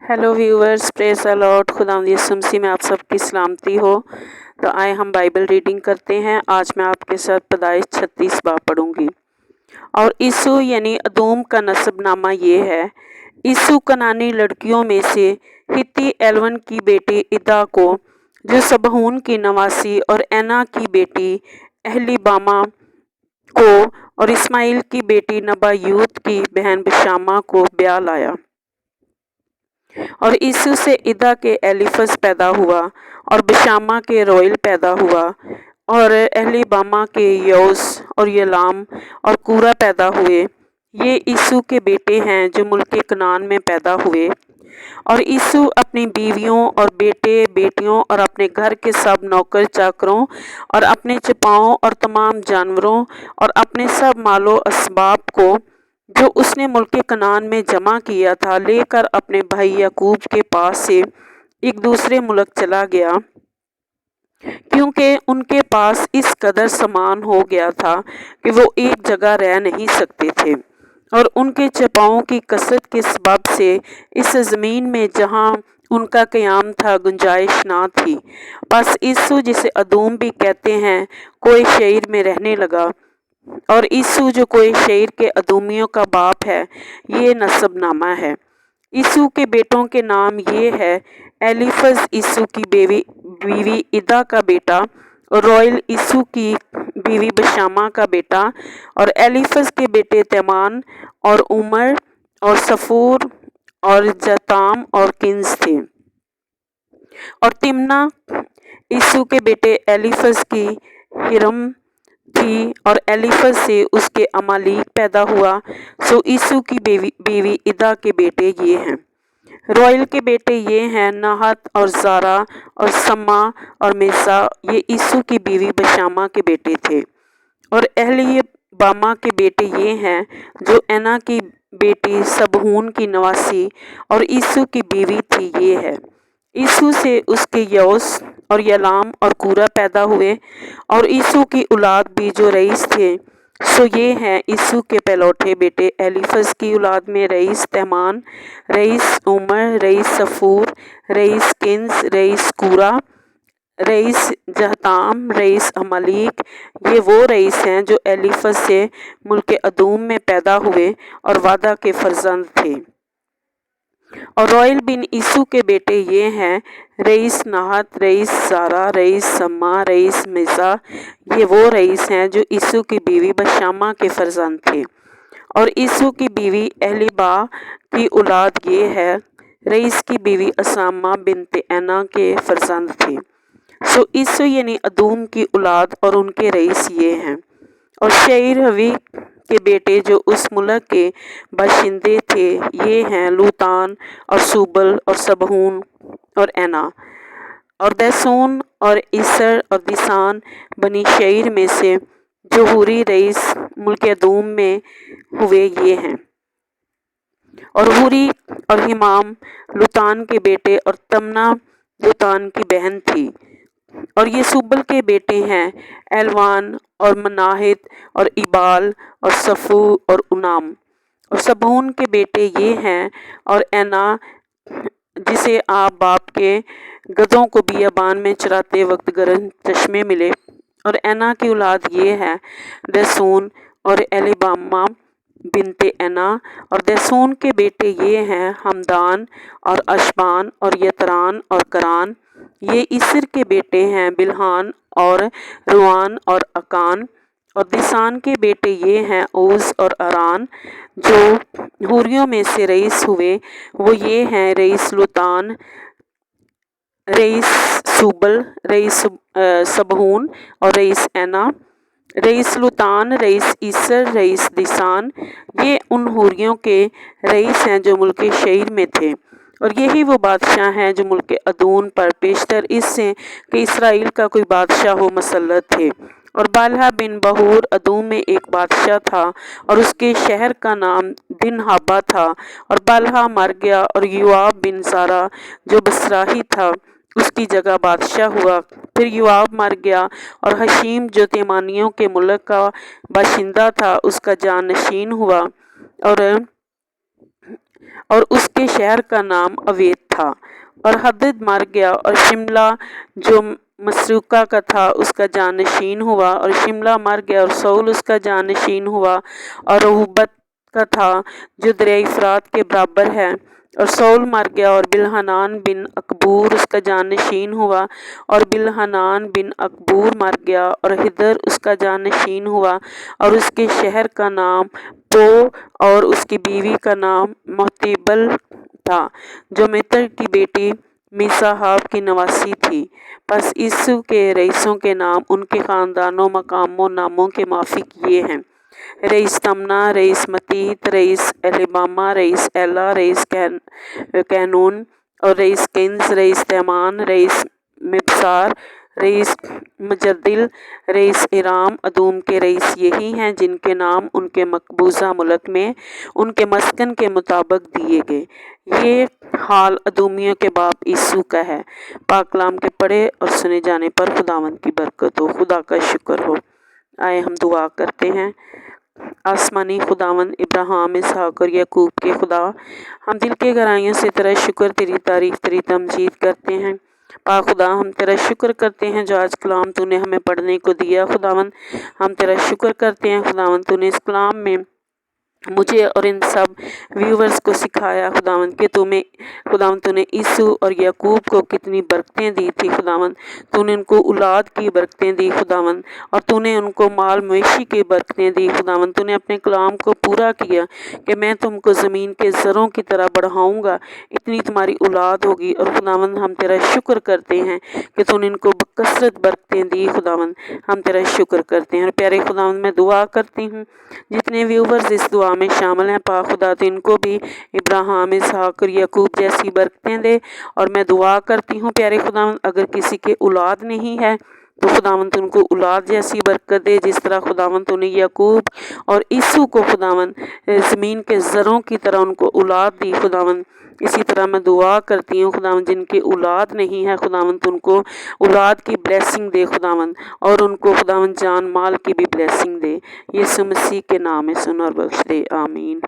Hello viewers, praise the Lord. खुदावंद यीशु मसीह में आप सबकी सलामती हो। तो आए हम बाइबल रीडिंग करते हैं। आज मैं आपके साथ पैदाइश 36 बाब पढ़ूंगी। और ईसु यानी अदूम का नसबनामा ये है। ईसु कनानी लड़कियों में से हित्ती एलवन की बेटी इदा को, जो सबहून की नवासी, और एना की बेटी अहलीबामा को, और इस्माइल की बेटी नबायूत की बहन बिशामा को ब्याह लाया। और ईसु से इदा के एलीफज पैदा हुआ, और बिशामा के रोयल पैदा हुआ, और अहलीबामा के यौस और यलाम और कूरा पैदा हुए। ये ईसु के बेटे हैं जो मुल्क कनान में पैदा हुए। और ईसु अपनी बीवियों और बेटे बेटियों और अपने घर के सब नौकर चाकरों और अपने चपाओं और तमाम जानवरों और अपने सब मालो असबाब को, जो उसने मुल्क कनान में जमा किया था, लेकर अपने भाई याकूब के पास से एक दूसरे मुल्क चला गया, क्योंकि उनके पास इस कदर सामान हो गया था कि वो एक जगह रह नहीं सकते थे। और उनके चपाओं की कसरत के सबब से इस ज़मीन में जहाँ उनका क़याम था गुंजाइश ना थी। बस ईसु, जिसे अदूम भी कहते हैं, कोई शहर में रहने लगा। और ईसु जो कोई शहर के अदूमियों का बाप है, ये नसबनामा है। ईसु के बेटों के नाम ये है: एलीफज ईसु की बीवी इदा का बेटा, और रोयल ईसु की बीवी बशामा का बेटा, और एलीफज के बेटे तेमान और उमर और सफूर और जताम और किन्स थे। और तिमना ईसु के बेटे एलीफज की हिरम थी, और एलीफज से उसके अमालीक पैदा हुआ। सो ईसु की बीवी इदा के बेटे ये हैं। रोयल के बेटे ये हैं: नाहत और जारा और सम्मा और मिसा। ये ईसु की बीवी बशामा के बेटे थे। और अहलीबामा के बेटे ये हैं, जो एना की बेटी सबहून की नवासी और ईसु की बीवी थी, ये है। ईसु से उसके यौस और यलाम और कूरा पैदा हुए। और ईसु की औलाद भी जो रईस थे, सो ये हैं ईसु के पहलौठे बेटे। एलीफज की औलाद में rice Teman, rice Umar, rice सफूर, rice Keynes, rice कूरा, rice जहताम, rice अमालीक। ये वो रईस हैं जो एलीफज से मुल्क अदूम में पैदा हुए और वादा के फर्जंद थे। और रोयल बिन ईसु के बेटे ये हैं: rice नाहत, rice Zara, rice सम्मा, rice मिसा। ये वो रईस हैं जो ईसु की बीवी बशामा के फर्जंद थे। और ईसु की बीवी अहलीबा की औलाद ये है: रईस की बीवी असामा बिनते एना के फर्जंद थे। सो ईसु यानी अदूम की औलाद और उनके रईस ये हैं। और शईर हवी के बेटे जो उस मुल्क के बाशिंदे थे, ये हैं: लूतान और सूबल और सबहून और एना और दैसून और ईसर और दिसान बनी शईर में से, जो हुरी रईस मुल्क अदूम में हुए, ये हैं। और हुरी और हिमाम लूतान के बेटे, और तमना लूतान की बहन थी। और ये सूबल के बेटे हैं: एलवान और मनाहित और इबाल और सफू और उनाम। और सबून के बेटे ये हैं: और एना, जिसे आप बाप के गधों को बियाबान में चराते वक्त गर्म चश्मे मिले। और एना की औलाद ये है: दैसून और एलीबामा बिनते एना। और दैसून के बेटे ये हैं: हमदान और अशबान और यतरान और करान। ये इसर के बेटे हैं: बिल्हान और रुआन और अकान। और दिसान के बेटे ये हैं: ओज और अरान। जो हुरियों में से रईस हुए, वो ये हैं: रईस लूतान, रईस सूबल, रईस सबहून और रईस एना। रईस लूतान, रईस ईसर, रईस दिसान। ये उन हुरियों के रईस हैं जो मुल्क शईर में थे। और यही वो बादशाह हैं जो मुल्क अदून पर पेशतर इससे कि इसराइल का कोई बादशाह हो मसल्लत थे। और बालहा बिन बहूर अदूम में एक बादशाह था, और उसके शहर का नाम दिनहाबा था। और बालहा मर गया, और युआब बिन सारा जो बसराही था, उसकी जगह बादशाह हुआ। फिर युआब मर गया, और हशीम जो तेमानियों के मुल्क का बाशिंदा था, उसका जानशीन हुआ। और اور اس کے شہر کا نام اویت تھا۔ اور حدد مر گیا اور شملہ جو مسروقہ کا تھا اس کا جانشین ہوا، اور شملہ مر گیا اور سول اس کا جانشین ہوا، اور رہوبت کا تھا جو دریائے فرات کے برابر ہے، اور سول مر گیا اور بلحنان بن اکبور اس کا جانشین ہوا، اور بلحنان بن اکبور مر گیا اور ہدر اس کا جانشین ہوا، اور اس کے شہر کا نام پو اور اس کی بیوی کا نام محتبل تھا جو متر کی بیٹی میساحاب کی نواسی تھی۔ پس عیسو کے رئیسوں کے نام ان کے خاندانوں مقاموں ناموں کے موافق یہ ہیں: رئیس تمنا، رئیس متیت، رئیس الیبامہ، رئیس ایلا، رئیس کینون اور رئیس کنز، رئیس تیمان، رئیس مبسار، رئیس مجدل، رئیس ارام۔ ادوم کے رئیس یہی ہیں جن کے نام ان کے مقبوضہ ملک میں ان کے مسکن کے مطابق دیے گئے۔ یہ حال ادومیوں کے باپ عیسو کا ہے۔ پاک کلام کے پڑھے اور سنے جانے پر خداوند کی برکت ہو۔ خدا کا شکر ہو۔ آئے ہم دعا کرتے ہیں۔ آسمانی خداوند، ابراہیم، اسحاق اور یعقوب کے خدا، ہم دل کے گہرائیوں سے تیرا شکر، تیری تعریف، تیری تمجید کرتے ہیں۔ پاک خدا، ہم تیرا شکر کرتے ہیں جو آج کلام تو نے ہمیں پڑھنے کو دیا خداوند۔ ہم تیرا شکر کرتے ہیں خداوند، تو نے اس کلام میں مجھے اور ان سب ویورز کو سکھایا خداوند کہ خداوند تو نے عیسو اور یعقوب کو کتنی برکتیں دی تھی خداوند۔ تو نے ان کو اولاد کی برکتیں دی خداوند، اور تو نے ان کو مال مویشی کی برکتیں دی خداوند۔ تو نے اپنے کلام کو پورا کیا کہ میں تم کو زمین کے زروں کی طرح بڑھاؤں گا، اتنی تمہاری اولاد ہوگی۔ اور خداوند ہم تیرا شکر کرتے ہیں کہ تو نے ان کو بکثرت برکتیں دی خداوند۔ ہم تیرا شکر کرتے ہیں۔ اور پیارے خداوند، میں دعا کرتی ہوں جتنے ویورز اس دعا میں شامل ہیں، پاک خدا تو ان کو بھی ابراہیم، اسحاق اور یعقوب جیسی برکتیں دے۔ اور میں دعا کرتی ہوں پیارے خداوند، اگر کسی کے اولاد نہیں ہے تو خداوند ان کو اولاد جیسی برکت دے، جس طرح خداوند تو نے یعقوب اور عیسو کو خداوند زمین کے زروں کی طرح ان کو اولاد دی خداوند۔ اسی طرح میں دعا کرتی ہوں خداوند جن کی اولاد نہیں ہے خداوند ان کو اولاد کی بلیسنگ دے خداوند، اور ان کو خداوند جان مال کی بھی بلیسنگ دے۔ یسوع مسیح کے نام میں سن اور بخش دے، آمین۔